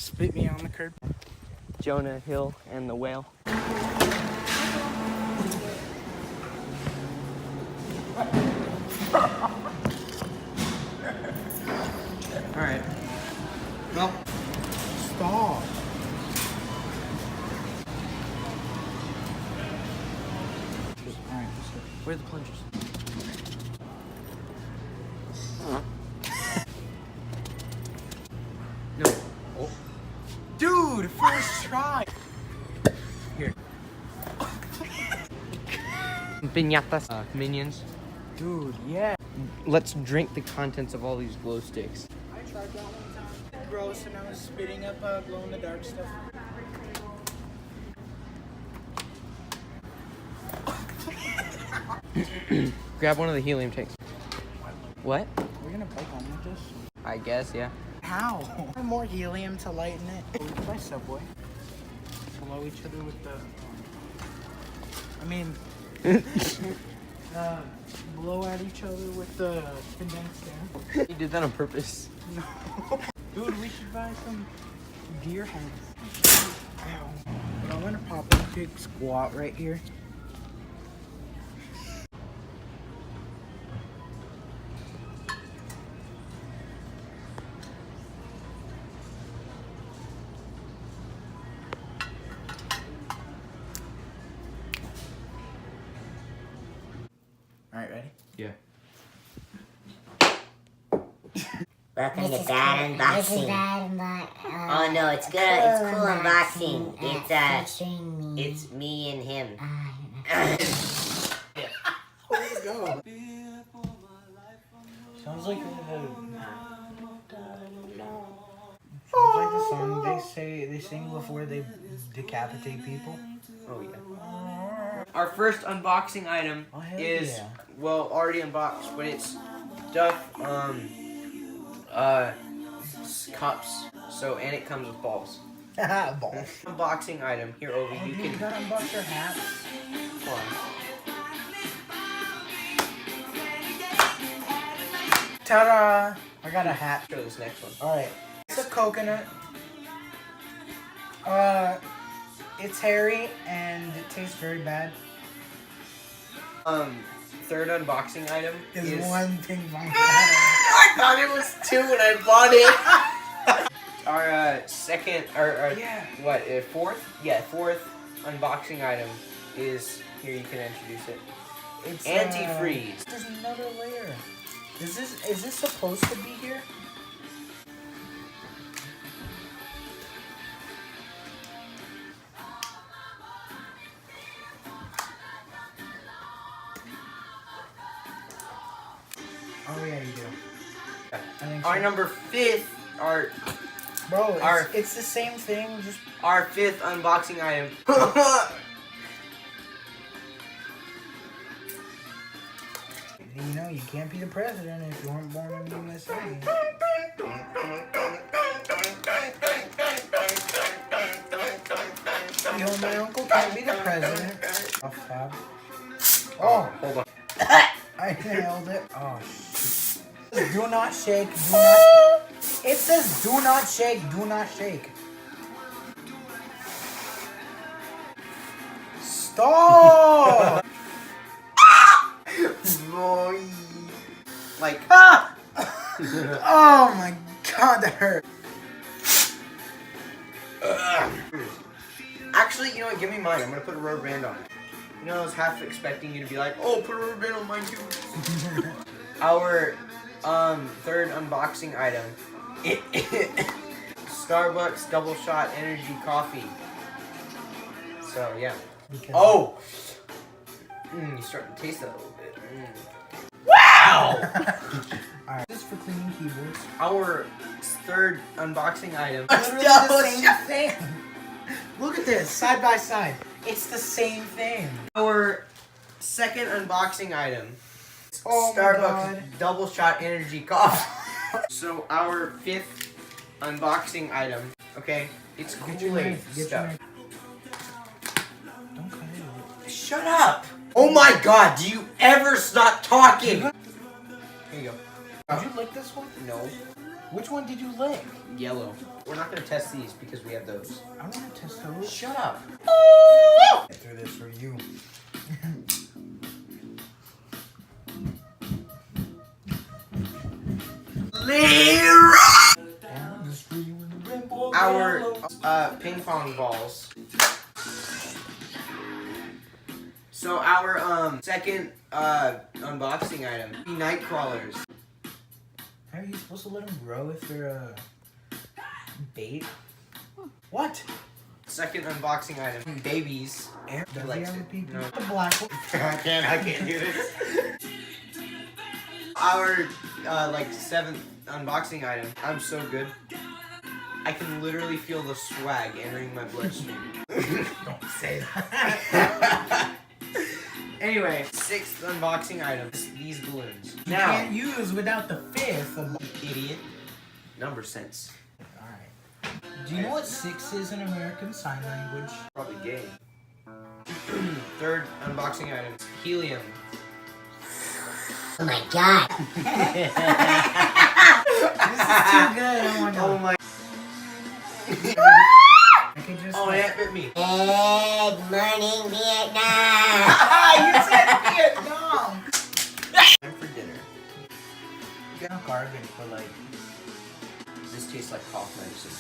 Spit me on the curb. Jonah Hill and the whale. Alright. Well, stop. Alright, let's go. Where are the plungers? No. Oh. Dude, first try. Here. Piñatas. Minions. Dude, yeah. Let's drink the contents of all these glow sticks. I tried that one time. Gross, and I was spitting up glow in the dark stuff. Grab one of the helium tanks. What? We're gonna bike home with this? I guess, yeah. How? More helium to lighten it. We could buy Subway. Blow each other with the. I mean. Blow at each other with the condensed air. You did that on purpose. No. Dude, we should buy some deer heads. Ow. I'm gonna pop a big squat right here. Alright, ready? Yeah. Welcome to Bad Unboxing. Oh no, it's good. It's cool unboxing. It's me and him. Where to go? Sounds like the song they sing before they decapitate people. Oh yeah. Our first unboxing item is well already unboxed, but it's Duff cups. So and it comes with balls. Ball. Unboxing item here, Ovi. You can gotta unbox your hats. hold on. Ta-da! I got a hat. Show this next one. Alright. It's a coconut. It's hairy and it tastes very bad. Third unboxing item is one thing wrong. I thought it was two when I bought it. Our second or fourth? Yeah, fourth unboxing item is here. You can introduce it. It's Antifreeze. There's another layer. Is this supposed to be here? Oh yeah, you do. I think Our so. number fifth, Bro, our- it's the same thing, just our fifth unboxing item. you know, you can't be the president if you weren't born in the USA. You know, my uncle can't be the president. Off top. Oh, Hold on. I nailed it. Oh, shit. Do not shake. Do not. It says do not shake. Do not shake. Stop! Like, Ah! Oh my god, that hurt. actually, you know what? Give me mine. I'm gonna put a rubber band on it. You know, I was half expecting you to be like, "Oh, put a rubber band on mine too." Our third unboxing item, Starbucks double shot energy coffee. So yeah. Oh, you starting to taste that a little bit. Wow! Alright, this is for cleaning keyboards. Our third unboxing item. Literally the same thing. Look at this, side by side. It's the same thing. Our second unboxing item. Oh my Starbucks God. double shot energy coffee. So our fifth unboxing item. Okay, it's Get your Kool-Aid knife. Get your stuff. knife. Don't cut it. Shut up! Oh my God! Do you ever stop talking? Here you go. Did you lick this one? No. Which one did you lick? Yellow. We're not gonna test these because we have those. I want to test those. Shut up. Get through this for you. Our ping pong balls. So our second unboxing item, night crawlers. How are you supposed to let them grow if they're bait? What? Second unboxing item, babies. Does Like he have a it. pee? No. The black one. I can't do this. Our like seventh unboxing item. I'm so good. I can literally feel the swag entering my bloodstream. Don't say that. Anyway, sixth unboxing item. These balloons. You can't use without the fifth. Idiot. Number sense. Alright. Do you know what 6 is in American Sign Language? Probably gay. Third unboxing item. Helium. Oh my god. This is too good. Oh my god. Oh my. I could just. Oh, it bit me. Good morning, Vietnam. You said Vietnam. Time for dinner. Get a garbage, but like. This tastes like cough medicine.